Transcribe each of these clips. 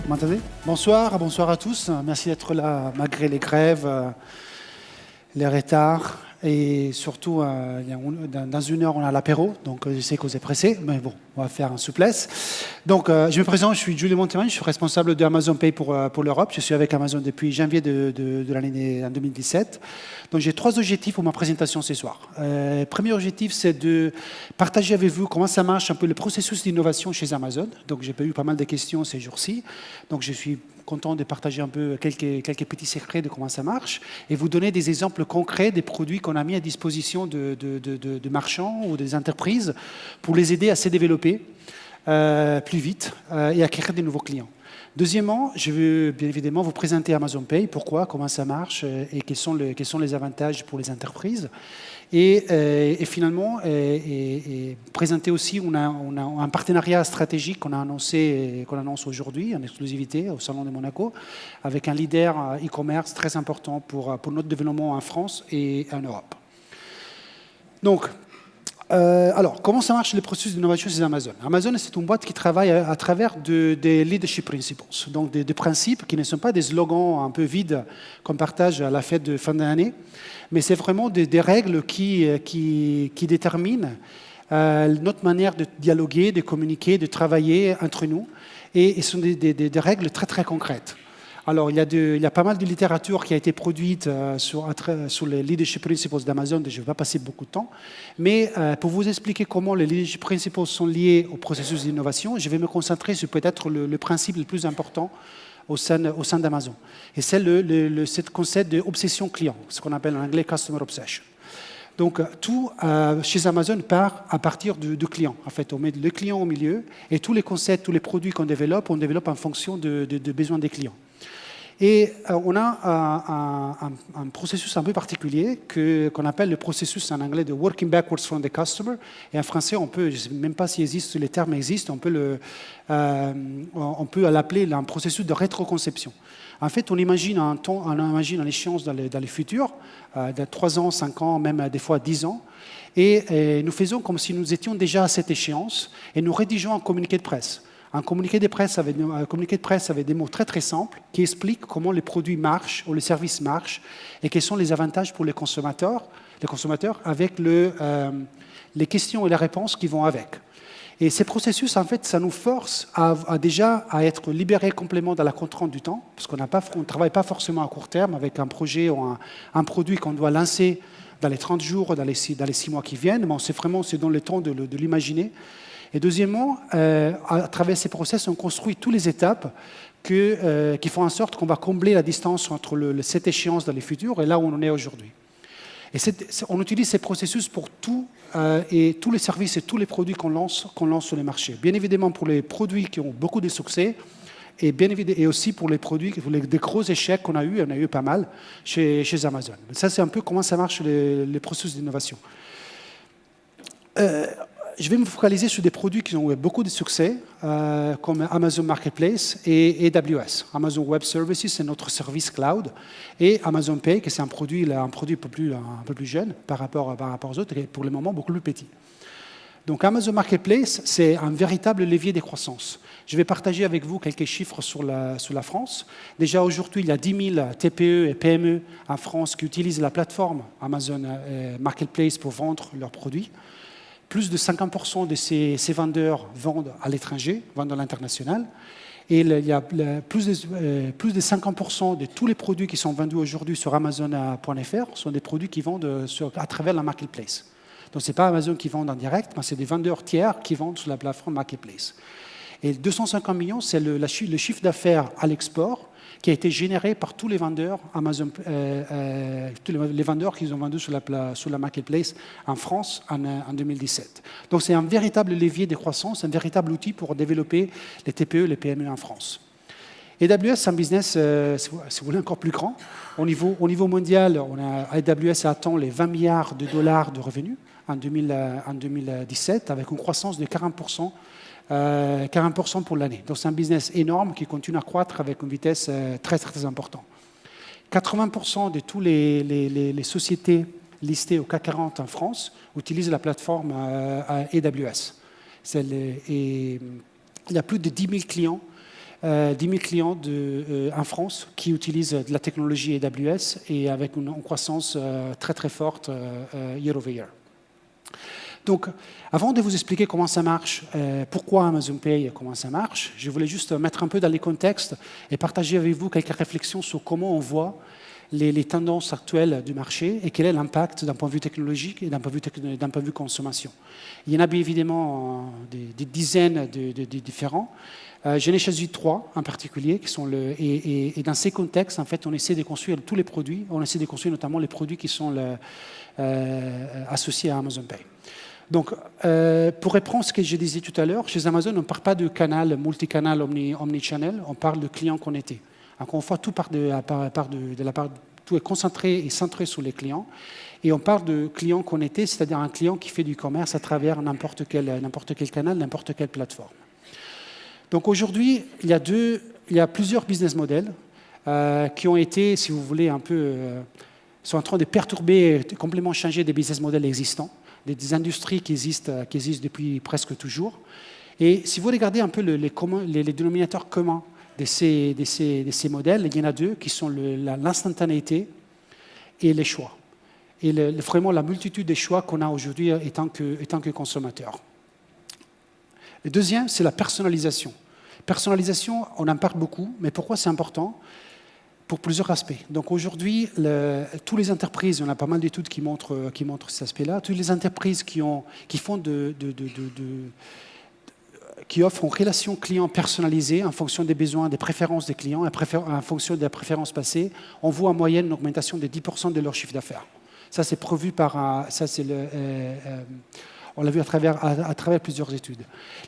Vous m'entendez? Bonsoir à tous. Merci d'être là malgré les grèves, les retards. Et surtout, dans une heure, on a l'apéro. Donc, je sais que vous êtes pressés, mais bon, on va faire en souplesse. Donc, je me présente, je suis Julie Monteman, je suis responsable de Amazon Pay pour l'Europe. Je suis avec Amazon depuis janvier de l'année 2017. Donc, j'ai 3 objectifs pour ma présentation ce soir. Premier objectif, c'est de partager avec vous comment ça marche un peu le processus d'innovation chez Amazon. Donc, j'ai eu pas mal de questions ces jours-ci. Donc, je suis content de partager un peu quelques petits secrets de comment ça marche et vous donner des exemples concrets des produits qu'on a mis à disposition de marchands ou des entreprises pour les aider à se développer plus vite et acquérir de nouveaux clients. Deuxièmement, je veux bien évidemment vous présenter Amazon Pay, pourquoi, comment ça marche et quels sont les avantages pour les entreprises. Et finalement, présenter aussi, on a un partenariat stratégique qu'on annonce aujourd'hui en exclusivité au Salon de Monaco avec un leader e-commerce très important pour notre développement en France et en Europe. Donc, alors, comment ça marche le processus d'innovation chez Amazon? Amazon, c'est une boîte qui travaille à travers des leadership principles, donc des principes qui ne sont pas des slogans un peu vides qu'on partage à la fête de fin d'année, mais c'est vraiment des règles qui déterminent notre manière de dialoguer, de communiquer, de travailler entre nous, et ce sont des règles très très concrètes. Alors, il y a pas mal de littérature qui a été produite sur les leadership principles d'Amazon, je ne vais pas passer beaucoup de temps, mais pour vous expliquer comment les leadership principles sont liés au processus d'innovation, je vais me concentrer sur peut-être le principe le plus important au sein d'Amazon. Et c'est ce concept d'obsession client, ce qu'on appelle en anglais Customer Obsession. Donc, tout chez Amazon part à partir du client. En fait, on met le client au milieu et tous les concepts, tous les produits qu'on développe, on développe en fonction de besoins des clients. Et on a un processus un peu particulier qu'on appelle le processus en anglais de working backwards from the customer. Et en français, je ne sais même pas si les termes existent, on peut l'appeler un processus de rétroconception. En fait, on imagine une échéance dans le futur, de 3 ans, 5 ans, même des fois 10 ans. Et nous faisons comme si nous étions déjà à cette échéance et nous rédigeons un communiqué de presse. Un communiqué de presse avec des mots très très simples qui expliquent comment les produits marchent ou les services marchent et quels sont les avantages pour les consommateurs avec les questions et les réponses qui vont avec. Et ces processus, en fait, ça nous force déjà à être libérés complètement de la contrainte du temps, parce qu'on ne travaille pas forcément à court terme avec un projet ou un produit qu'on doit lancer dans les 30 jours, dans les 6 mois qui viennent, mais c'est dans le temps de l'imaginer. Et deuxièmement, à travers ces process, on construit toutes les étapes qui font en sorte qu'on va combler la distance entre cette échéance dans les futurs et là où on en est aujourd'hui. Et on utilise ces processus pour tous les services et tous les produits qu'on lance sur les marchés. Bien évidemment pour les produits qui ont beaucoup de succès et aussi pour les produits, des gros échecs qu'on a eu, on a eu pas mal chez Amazon. Ça, c'est un peu comment ça marche les processus d'innovation. Je vais me focaliser sur des produits qui ont eu beaucoup de succès, comme Amazon Marketplace et AWS. Amazon Web Services, c'est notre service cloud. Et Amazon Pay, qui c'est un produit un peu plus jeune par rapport aux autres, et pour le moment beaucoup plus petit. Donc Amazon Marketplace, c'est un véritable levier de croissance. Je vais partager avec vous quelques chiffres sur la France. Déjà aujourd'hui, il y a 10 000 TPE et PME en France qui utilisent la plateforme Amazon Marketplace pour vendre leurs produits. Plus de 50% de ces vendeurs vendent à l'étranger, vendent à l'international. Et il y a plus de 50% de tous les produits qui sont vendus aujourd'hui sur Amazon.fr sont des produits qui vendent à travers la marketplace. Donc, ce n'est pas Amazon qui vend en direct, mais c'est des vendeurs tiers qui vendent sur la plateforme marketplace. Et 250 millions, c'est le chiffre d'affaires à l'export qui a été généré par tous les vendeurs Amazon, tous les vendeurs qui ont vendu sur la marketplace en France en 2017. Donc c'est un véritable levier de croissance, un véritable outil pour développer les TPE, les PME en France. AWS, c'est un business, si vous voulez, encore plus grand. Au niveau mondial, AWS attend les 20 milliards de dollars de revenus en 2017, avec une croissance de 40% pour l'année. Donc c'est un business énorme qui continue à croître avec une vitesse très, très, très importante. 80% de toutes les sociétés listées au CAC 40 en France utilisent la plateforme AWS. Il y a plus de 10 000 clients 10 000 clients en France qui utilisent de la technologie AWS et avec une croissance très très forte year over year. Donc, avant de vous expliquer comment ça marche, pourquoi Amazon Pay et comment ça marche, je voulais juste mettre un peu dans les contextes et partager avec vous quelques réflexions sur comment on voit les tendances actuelles du marché et quel est l'impact d'un point de vue technologique et d'un point de vue consommation. Il y en a bien évidemment des dizaines de différents. J'en ai choisi 3 en particulier, qui sont et dans ces contextes, en fait, on essaie de construire tous les produits, on essaie de construire notamment les produits qui sont associés à Amazon Pay. Donc, pour répondre à ce que je disais tout à l'heure, chez Amazon, on ne parle pas de canal multicanal omnichannel, on parle de clients connectés. Encore une fois, tout est concentré et centré sur les clients. Et on parle de clients connectés, c'est-à-dire un client qui fait du commerce à travers n'importe quel canal, n'importe quelle plateforme. Donc aujourd'hui, il y a plusieurs business models qui ont été, si vous voulez, sont en train de perturber, de complètement changer des business models existants, des industries qui existent depuis presque toujours. Et si vous regardez un peu les dénominateurs communs de ces modèles, il y en a 2 qui sont l'instantanéité et les choix. Et vraiment la multitude des choix qu'on a aujourd'hui étant que consommateur. Le deuxième, c'est la personnalisation. Personnalisation, on en parle beaucoup, mais pourquoi c'est important? Pour plusieurs aspects. Donc aujourd'hui, toutes les entreprises, on a pas mal d'études qui montrent cet aspect-là, toutes les entreprises qui offrent une relation client personnalisée en fonction des besoins, des préférences des clients, en fonction des préférences passées, on voit en moyenne une augmentation de 10% de leur chiffre d'affaires. Ça, c'est prévu on l'a vu à travers plusieurs études.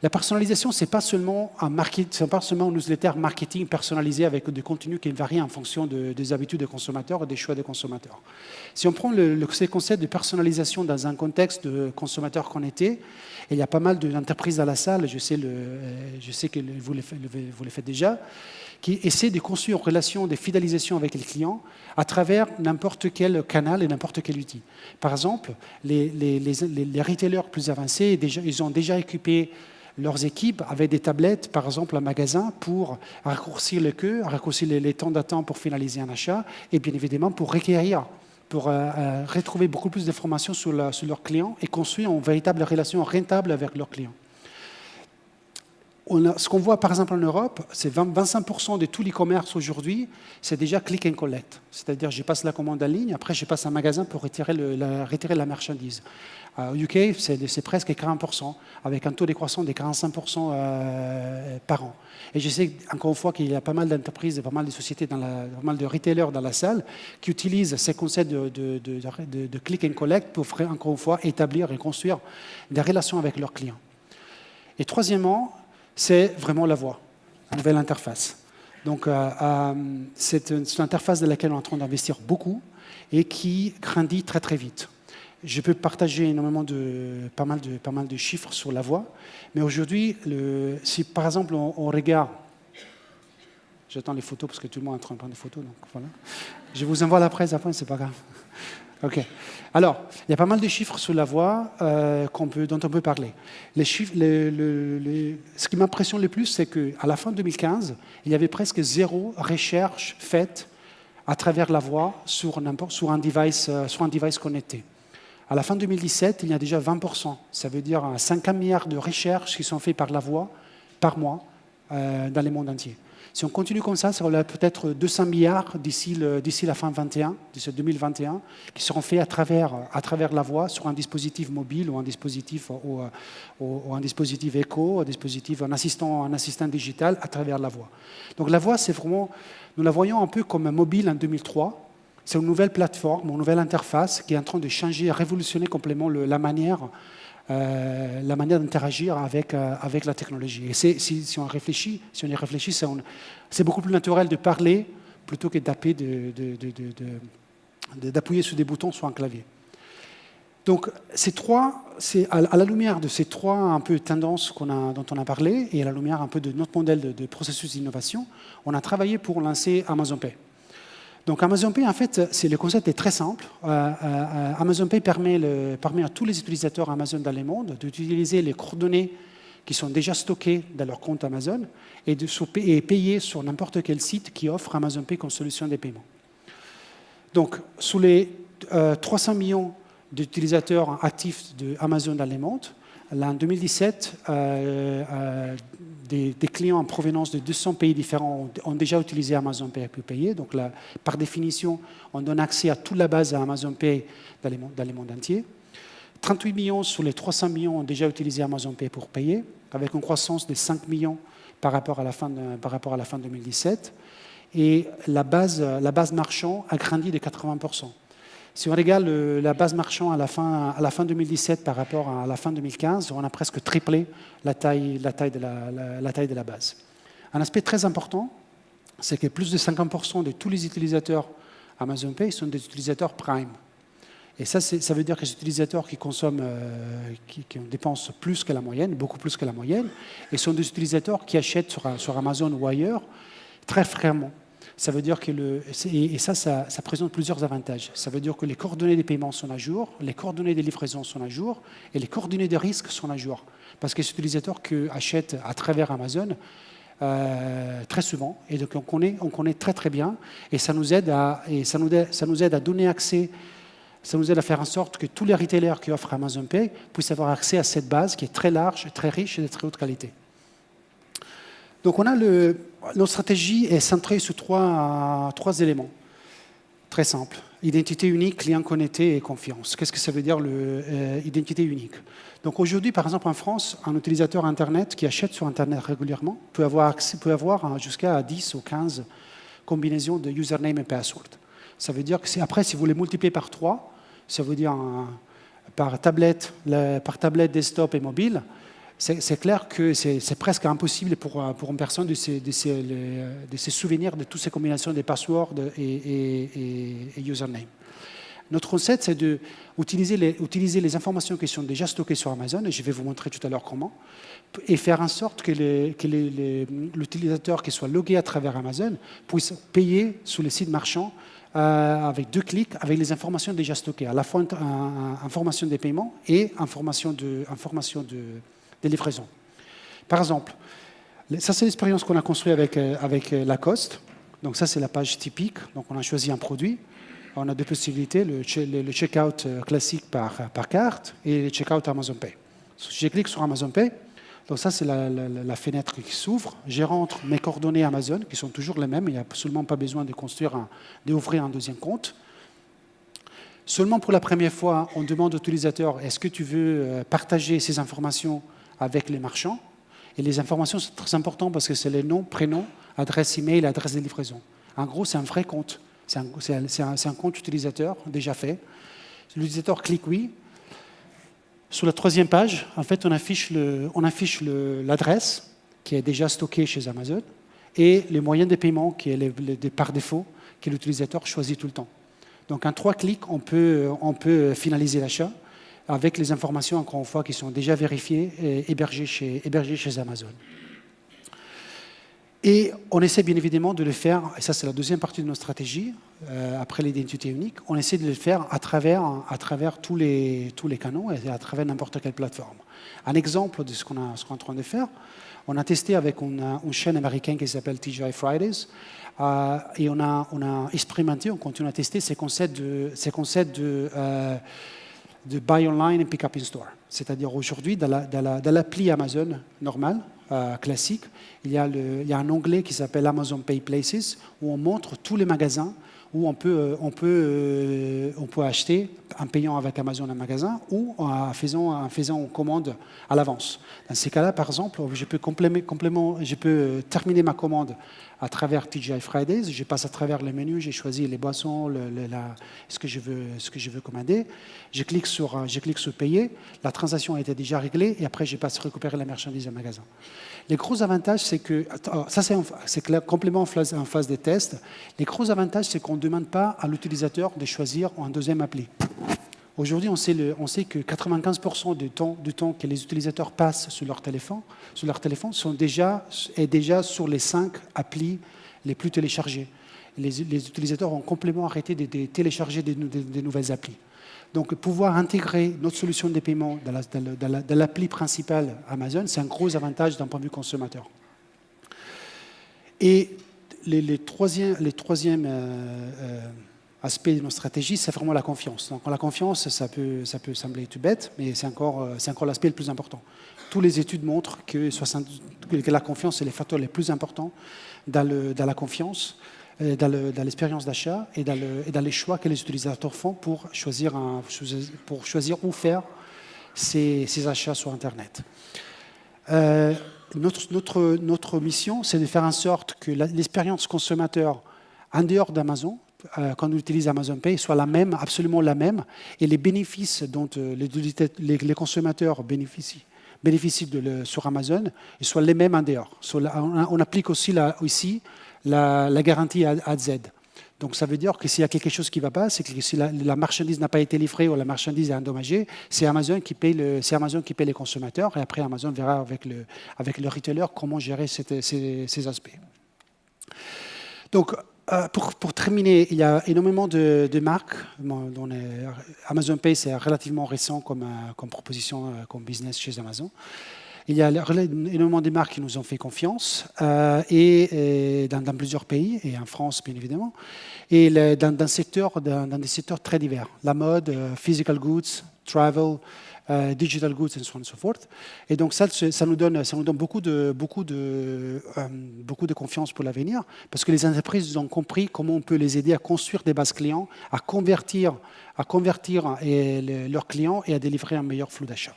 La personnalisation, ce n'est pas seulement un newsletter marketing personnalisé avec des contenus qui varient en fonction des habitudes des consommateurs et des choix des consommateurs. Si on prend ce concept de personnalisation dans un contexte de consommateur connecté, il y a pas mal d'entreprises dans la salle, je sais que vous le faites déjà, qui essaient de construire une relation de fidélisation avec les clients à travers n'importe quel canal et n'importe quel outil. Par exemple, les retailers plus avancés, ils ont déjà équipé leurs équipes avec des tablettes, par exemple, en magasin, pour raccourcir les queues, raccourcir les temps d'attente pour finaliser un achat, et bien évidemment pour requérir, pour retrouver beaucoup plus d'informations sur leurs clients et construire une véritable relation rentable avec leurs clients. Ce qu'on voit par exemple en Europe, c'est 25% de tout l'e-commerce aujourd'hui, c'est déjà click and collect. C'est-à-dire je passe la commande en ligne, après je passe à un magasin pour retirer la marchandise. Au UK, c'est presque 40%, avec un taux de croissance de 45% par an. Et je sais encore une fois qu'il y a pas mal d'entreprises, pas mal de sociétés, pas mal de retailers dans la salle qui utilisent ces concepts de click and collect pour encore une fois établir et construire des relations avec leurs clients. Et troisièmement, c'est vraiment la voix, la nouvelle interface. Donc, c'est une interface dans laquelle on est en train d'investir beaucoup et qui grandit très très vite. Je peux partager énormément pas mal de chiffres sur la voix, mais aujourd'hui, si par exemple on regarde, j'attends les photos parce que tout le monde est en train de prendre des photos, donc voilà. Je vous envoie la presse après, c'est pas grave. Ok. Alors, il y a pas mal de chiffres sur la voix dont on peut parler. Les chiffres, ce qui m'impressionne le plus, c'est qu'à la fin 2015, il y avait presque 0 recherche faite à travers la voix sur un device connecté. À la fin 2017, il y a déjà 20%. Ça veut dire 50 milliards de recherches qui sont faites par la voix par mois dans le monde entier. Si on continue comme ça aura peut-être 200 milliards d'ici la fin 2021, qui seront faits à travers la voix sur un dispositif mobile ou un dispositif éco, un assistant digital à travers la voix. Donc la voix, c'est vraiment, nous la voyons un peu comme un mobile en 2003. C'est une nouvelle plateforme, une nouvelle interface qui est en train de changer, révolutionner complètement la manière d'interagir avec la technologie. Et si on y réfléchit, c'est beaucoup plus naturel de parler plutôt que d'appuyer sur des boutons sur un clavier. Donc, à la lumière de ces 3 un peu tendances dont on a parlé et à la lumière un peu de notre modèle de processus d'innovation, on a travaillé pour lancer Amazon Pay. Donc Amazon Pay, en fait, le concept est très simple. Amazon Pay permet à tous les utilisateurs Amazon dans le monde d'utiliser les coordonnées qui sont déjà stockés dans leur compte Amazon et payés sur n'importe quel site qui offre Amazon Pay comme solution des paiements. Donc, sous les 300 millions d'utilisateurs actifs d'Amazon dans les mondes, en 2017, des clients en provenance de 200 pays différents ont déjà utilisé Amazon Pay pour payer. Donc, là, par définition, on donne accès à toute la base à Amazon Pay dans les mondes entiers. 38 millions sur les 300 millions ont déjà utilisé Amazon Pay pour payer, avec une croissance de 5 millions par rapport à la fin 2017. Et la base marchand a grandi de 80%. Si on regarde la base marchand à la fin 2017 par rapport à la fin 2015, on a presque triplé la taille de la base. Un aspect très important, c'est que plus de 50% de tous les utilisateurs Amazon Pay sont des utilisateurs Prime. Et ça veut dire que les utilisateurs qui consomment, qui dépensent plus que la moyenne, beaucoup plus que la moyenne, et sont des utilisateurs qui achètent sur Amazon ou ailleurs très fréquemment. Ça veut dire que ça présente plusieurs avantages. Ça veut dire que les coordonnées des paiements sont à jour, les coordonnées des livraisons sont à jour, et les coordonnées de risque sont à jour. Parce que les utilisateurs qui achètent à travers Amazon, très souvent, et donc on connaît très très bien, et ça nous aide à donner accès. Ça nous aide à faire en sorte que tous les retailers qui offrent Amazon Pay puissent avoir accès à cette base qui est très large, très riche et de très haute qualité. Donc notre stratégie est centrée sur trois éléments très simples. Identité unique, client connecté et confiance. Qu'est-ce que ça veut dire l'identité unique? Donc aujourd'hui, par exemple en France, un utilisateur Internet qui achète sur Internet régulièrement peut avoir jusqu'à 10 ou 15 combinaisons de username et password. Ça veut dire que si vous les multipliez par 3, ça veut dire par tablette desktop et mobile, c'est clair que c'est presque impossible pour une personne de se souvenir de toutes ces combinaisons de passwords et username. Notre recette, c'est d'utiliser les informations qui sont déjà stockées sur Amazon, et je vais vous montrer tout à l'heure comment, et faire en sorte que l'utilisateur qui soit logué à travers Amazon puisse payer sur les sites marchands avec 2 clics, avec les informations déjà stockées, à la fois information des paiements et information de livraison. Par exemple, ça c'est l'expérience qu'on a construite avec Lacoste. Donc ça c'est la page typique. Donc on a choisi un produit. On a 2 possibilités, le checkout classique par carte et le checkout Amazon Pay. Si je clique sur Amazon Pay, donc ça c'est la fenêtre qui s'ouvre. Je rentre mes coordonnées Amazon, qui sont toujours les mêmes. Il n'y a absolument pas besoin d'ouvrir un deuxième compte. Seulement pour la première fois, on demande au utilisateur, est-ce que tu veux partager ces informations avec les marchands? Et les informations sont très importantes parce que c'est les noms, prénoms, adresse email, adresse de livraison. En gros, c'est un vrai compte. C'est un compte utilisateur déjà fait. L'utilisateur clique oui. Sur la 3e page, en fait, on affiche l'adresse qui est déjà stockée chez Amazon et les moyens de paiement qui est par défaut que l'utilisateur choisit tout le temps. Donc, en 3 clics, on peut finaliser l'achat avec les informations, encore une fois, qui sont déjà vérifiées et hébergées chez Amazon. Et on essaie bien évidemment de le faire, et ça c'est la 2e partie de notre stratégie, après l'identité unique, on essaie de le faire à travers tous les canaux et à travers n'importe quelle plateforme. Un exemple de ce qu'on est en train de faire, on a testé avec une chaîne américaine qui s'appelle TGI Fridays, et on a expérimenté, on continue à tester ces concepts de buy online et pick up in store. C'est-à-dire aujourd'hui, dans l'appli Amazon normale, classique, il y a un onglet qui s'appelle Amazon Pay Places où on montre tous les magasins où on peut acheter en payant avec Amazon en magasin ou en faisant une commande à l'avance. Dans ces cas-là, par exemple, je peux terminer ma commande à travers TGI Fridays, je passe à travers le menu, j'ai choisi les boissons, ce que je veux commander, je clique sur payer, la transaction a été déjà réglée et après je passe récupérer la marchandise au magasin. Les gros avantages, c'est que, ça c'est complètement en phase de test, les gros avantages, c'est qu'on ne demande pas à l'utilisateur de choisir un deuxième appli. Aujourd'hui, on sait que 95% du temps que les utilisateurs passent sur leur téléphone sont déjà sur les 5 applis les plus téléchargées. Les utilisateurs ont complètement arrêté de télécharger des nouvelles applis. Donc, pouvoir intégrer notre solution de paiement dans l'appli principale Amazon, c'est un gros avantage d'un point de vue consommateur. Et les troisième aspect de notre stratégie, c'est vraiment la confiance. Donc, la confiance, ça peut sembler tout bête, mais c'est encore l'aspect le plus important. Toutes les études montrent que la confiance est le facteur le plus important dans la confiance, dans l'expérience d'achat et dans les choix que les utilisateurs font pour choisir où faire ces achats sur Internet. Notre mission, c'est de faire en sorte que l'expérience consommateur en dehors d'Amazon, quand on utilise Amazon Pay, soit la même, absolument la même, et les bénéfices dont les consommateurs bénéficient sur Amazon soient les mêmes en dehors. On applique aussi ici la garantie A Z. Donc ça veut dire que s'il y a quelque chose qui ne va pas, c'est que si la marchandise n'a pas été livrée ou la marchandise est endommagée, c'est Amazon qui paye les consommateurs, et après Amazon verra avec le retailer comment gérer ces aspects. Donc, pour terminer, il y a énormément de marques. Amazon Pay, c'est relativement récent comme proposition, comme business chez Amazon. Il y a énormément de marques qui nous ont fait confiance, et dans plusieurs pays, et en France, bien évidemment, et dans des secteurs très divers. La mode, physical goods, travel, digital goods, and so on and so forth. Et donc ça nous donne beaucoup de confiance pour l'avenir, parce que les entreprises ont compris comment on peut les aider à construire des bases clients, à convertir leurs clients et à délivrer un meilleur flux d'achat.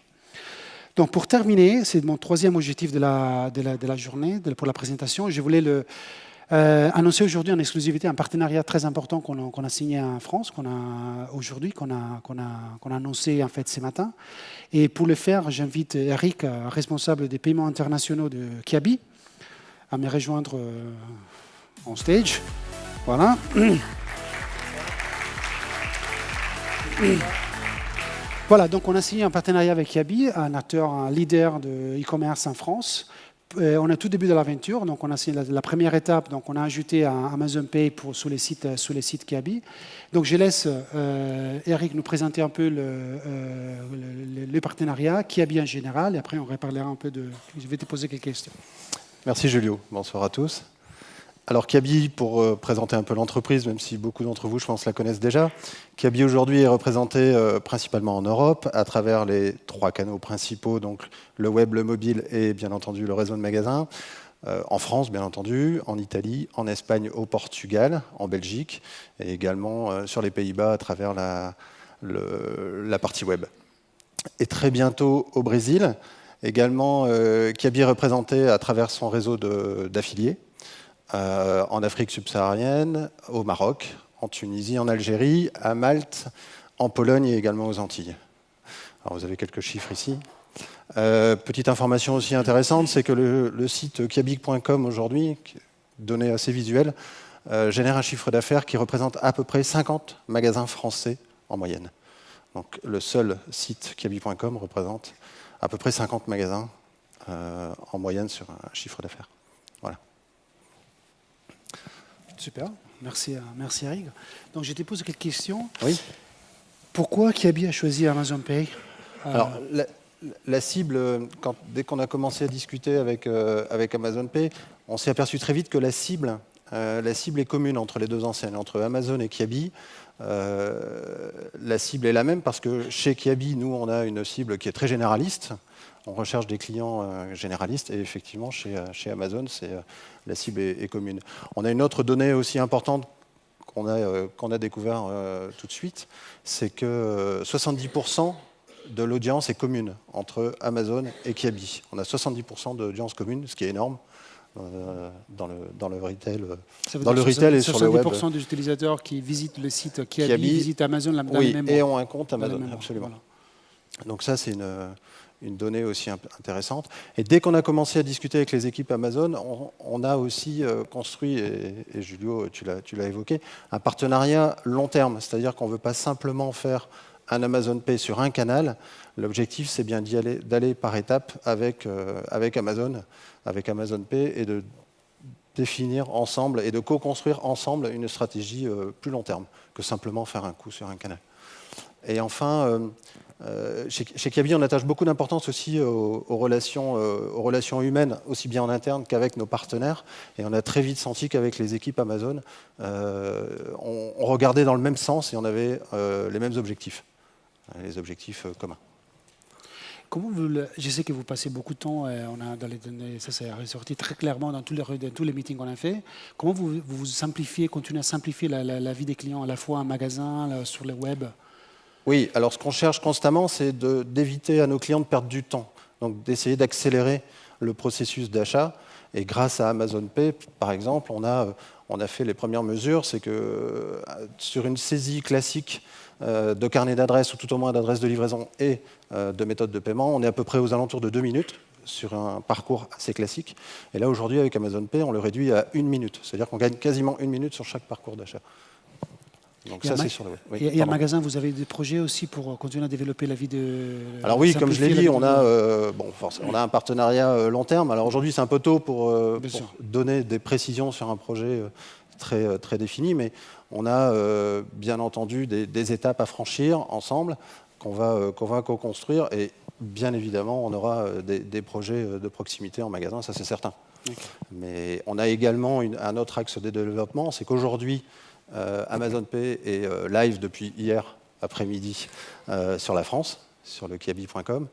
Donc pour terminer, c'est mon troisième objectif de la journée, pour la présentation. Je voulais annoncer aujourd'hui en exclusivité un partenariat très important qu'on a signé en France, qu'on a annoncé en fait ce matin. Et pour le faire, j'invite Eric, responsable des paiements internationaux de Kiabi, à me rejoindre en stage. Voilà. Voilà, donc on a signé un partenariat avec Kiabi, un leader de e-commerce en France. On est tout début de l'aventure, donc on a signé la première étape, donc on a ajouté un Amazon Pay sous les sites Kiabi. Donc je laisse Eric nous présenter un peu le partenariat, Kiabi en général, et après on reparlera un peu je vais te poser quelques questions. Merci Julio, bonsoir à tous. Alors Kiabi, pour présenter un peu l'entreprise, même si beaucoup d'entre vous, je pense, la connaissent déjà, Kiabi aujourd'hui est représenté principalement en Europe à travers les 3 canaux principaux, donc le web, le mobile et bien entendu le réseau de magasins. En France, bien entendu, en Italie, en Espagne, au Portugal, en Belgique et également sur les Pays-Bas à travers la partie web. Et très bientôt au Brésil, également Kiabi est représenté à travers son réseau d'affiliés. En Afrique subsaharienne, au Maroc, en Tunisie, en Algérie, à Malte, en Pologne et également aux Antilles. Alors vous avez quelques chiffres ici. Petite information aussi intéressante, c'est que le site kiabi.com aujourd'hui, données assez visuelles, génère un chiffre d'affaires qui représente à peu près 50 magasins français en moyenne. Donc le seul site kiabi.com représente à peu près 50 magasins en moyenne sur un chiffre d'affaires. Voilà. Super, merci Eric. Donc je te pose quelques questions. Oui. Pourquoi Kiabi a choisi Amazon Pay? Alors la cible, dès qu'on a commencé à discuter avec Amazon Pay, on s'est aperçu très vite que la cible est commune entre les deux enseignes, entre Amazon et Kiabi. La cible est la même parce que chez Kiabi, nous, on a une cible qui est très généraliste. On recherche des clients généralistes et effectivement, chez Amazon, la cible est commune. On a une autre donnée aussi importante qu'on a découvert tout de suite, c'est que 70% de l'audience est commune entre Amazon et Kiabi. On a 70% d'audience commune, ce qui est énorme dans le retail, et sur le web. 70% des utilisateurs qui visitent le site Kiabi visitent Amazon dans oui, le même mois. et ont un compte Amazon, absolument. Voilà. Donc ça, c'est une donnée aussi intéressante. Et dès qu'on a commencé à discuter avec les équipes Amazon, on a aussi construit, et Julio, tu l'as évoqué, un partenariat long terme. C'est-à-dire qu'on ne veut pas simplement faire un Amazon Pay sur un canal. L'objectif, c'est bien d'aller par étapes avec Amazon Pay et de définir ensemble et de co-construire ensemble une stratégie plus long terme que simplement faire un coup sur un canal. Et enfin, chez Kiabi, on attache beaucoup d'importance aussi aux relations humaines, aussi bien en interne qu'avec nos partenaires. Et on a très vite senti qu'avec les équipes Amazon, on regardait dans le même sens et on avait les mêmes objectifs, les objectifs communs. Je sais que vous passez beaucoup de temps, dans les données, ça c'est ressorti très clairement dans tous les meetings qu'on a fait. Comment vous simplifiez, continuez à simplifier la vie des clients, à la fois en magasin, sur le web? Oui, alors ce qu'on cherche constamment, c'est d'éviter à nos clients de perdre du temps, donc d'essayer d'accélérer le processus d'achat. Et grâce à Amazon Pay, par exemple, on a fait les premières mesures, c'est que sur une saisie classique de carnet d'adresse, ou tout au moins d'adresse de livraison et de méthode de paiement, on est à peu près aux alentours de 2 minutes sur un parcours assez classique. Et là, aujourd'hui, avec Amazon Pay, on le réduit à 1 minute. C'est-à-dire qu'on gagne quasiment 1 minute sur chaque parcours d'achat. Donc ça, c'est sur le web. Oui, et en magasin, vous avez des projets aussi pour continuer à développer la vie de... Alors oui, comme je l'ai dit, on a un partenariat long terme. Alors aujourd'hui, c'est un peu tôt pour donner des précisions sur un projet très, très défini, mais on a bien entendu des étapes à franchir ensemble qu'on va co-construire. Et bien évidemment, on aura des projets de proximité en magasin, ça c'est certain. Okay. Mais on a également un autre axe de développement, c'est qu'aujourd'hui, Amazon Pay est live depuis hier après-midi sur la France, sur le kiabi.com,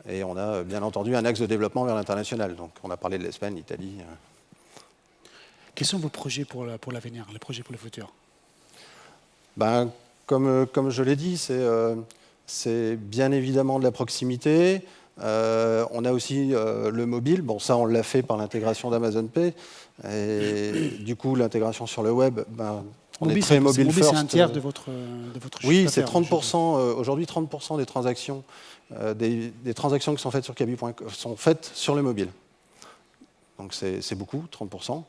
et on a bien entendu un axe de développement vers l'international. Donc on a parlé de l'Espagne, l'Italie. Quels sont vos projets pour l'avenir, les projets pour le futur? Ben, comme je l'ai dit, c'est bien évidemment de la proximité. On a aussi le mobile. Bon, ça, on l'a fait par l'intégration d'Amazon Pay. Et du coup, l'intégration sur le web, on est très mobile first. C'est un tiers de votre chiffre. Oui, c'est 30%. Aujourd'hui, 30% des transactions, des transactions qui sont faites sur Kiabi.com sont faites sur le mobile. Donc c'est beaucoup, 30%.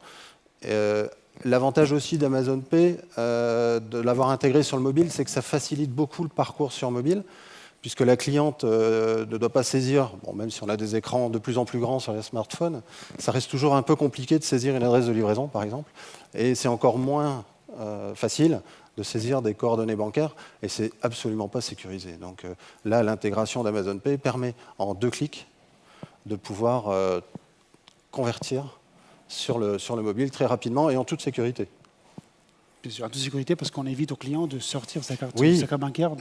L'avantage aussi d'Amazon Pay, de l'avoir intégré sur le mobile, c'est que ça facilite beaucoup le parcours sur mobile, puisque la cliente ne doit pas saisir, même si on a des écrans de plus en plus grands sur les smartphones, ça reste toujours un peu compliqué de saisir une adresse de livraison, par exemple. Et c'est encore moins facile de saisir des coordonnées bancaires, et c'est absolument pas sécurisé. Donc là, l'intégration d'Amazon Pay permet en 2 clics de pouvoir convertir sur le mobile très rapidement et en toute sécurité. Bien sûr, en toute sécurité, parce qu'on évite aux clients de sortir sa carte bancaire.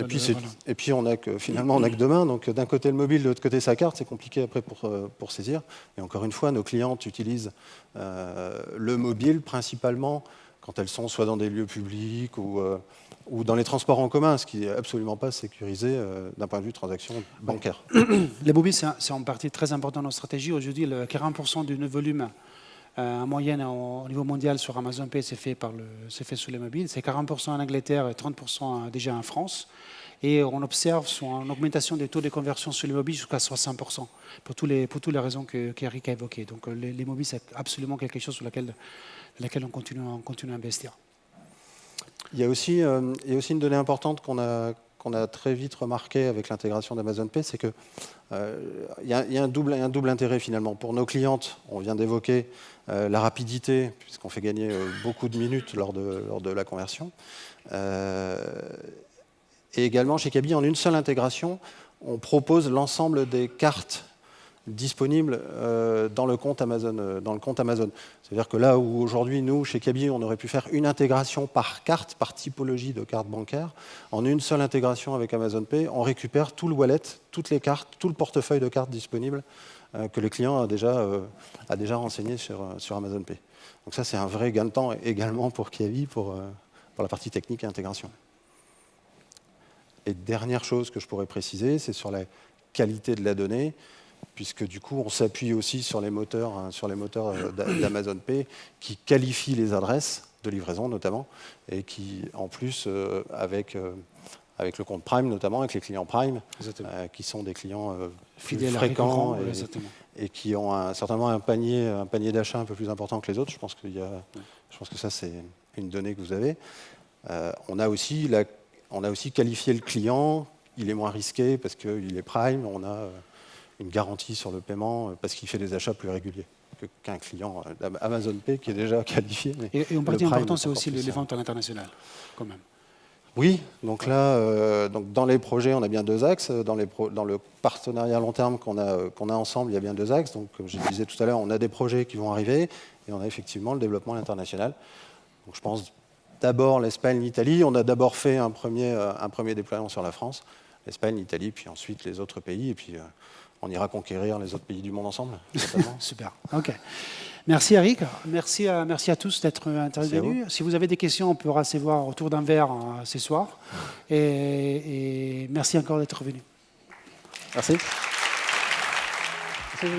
Et puis finalement, on n'a que 2 mains. Donc d'un côté le mobile, de l'autre côté sa carte, c'est compliqué après pour saisir. Et encore une fois, nos clientes utilisent le mobile principalement quand elles sont soit dans des lieux publics ou dans les transports en commun, ce qui n'est absolument pas sécurisé d'un point de vue de transaction bancaire. Les mobiles, c'est en partie très important dans notre stratégie. Aujourd'hui, 40% du volume en moyenne au niveau mondial sur Amazon Pay, c'est fait sur les mobiles. C'est 40% en Angleterre et 30% déjà en France. Et on observe une augmentation des taux de conversion sur les mobiles jusqu'à 60%, pour toutes les raisons qu'Eric a évoquées. Donc les mobiles, c'est absolument quelque chose sur laquelle on continue à investir. Il y a aussi une donnée importante qu'on a très vite remarqué avec l'intégration d'Amazon Pay, c'est qu'il y a un double intérêt finalement. Pour nos clientes, on vient d'évoquer la rapidité, puisqu'on fait gagner beaucoup de minutes lors de la conversion. Et également, chez Kiabi, en une seule intégration, on propose l'ensemble des cartes disponibles dans le compte Amazon. C'est-à-dire que là où aujourd'hui, nous, chez Kiabi, on aurait pu faire une intégration par carte, par typologie de carte bancaire, en une seule intégration avec Amazon Pay, on récupère tout le wallet, toutes les cartes, tout le portefeuille de cartes disponibles que le client a déjà renseigné sur Amazon Pay. Donc ça, c'est un vrai gain de temps également pour Kiabi, pour la partie technique et intégration. Et dernière chose que je pourrais préciser, c'est sur la qualité de la donnée, puisque du coup, on s'appuie aussi sur les moteurs d'Amazon Pay qui qualifient les adresses de livraison notamment, et qui, en plus, avec le compte Prime notamment, avec les clients Prime, qui sont des clients fidèles, fréquents et qui ont certainement un panier d'achat un peu plus important que les autres. Je pense que ça, c'est une donnée que vous avez. On a aussi qualifié le client, il est moins risqué parce qu'il est Prime, on a une garantie sur le paiement parce qu'il fait des achats plus réguliers qu'un client Amazon Pay qui est déjà qualifié. Et une partie importante, c'est aussi les ventes à l'international, quand même. Oui, donc là, dans les projets, on a bien deux axes. Dans le partenariat à long terme qu'on a ensemble, il y a bien deux axes. Donc, comme je disais tout à l'heure, on a des projets qui vont arriver et on a effectivement le développement à l'international. Donc, je pense d'abord l'Espagne, l'Italie. On a d'abord fait un premier déploiement sur la France, l'Espagne, l'Italie, puis ensuite les autres pays. Et puis, on ira conquérir les autres pays du monde ensemble. Super, ok. Merci Eric, merci à tous d'être intervenus. Si vous avez des questions, on pourra se voir autour d'un verre ce soir. Et merci encore d'être venu. Merci. Merci.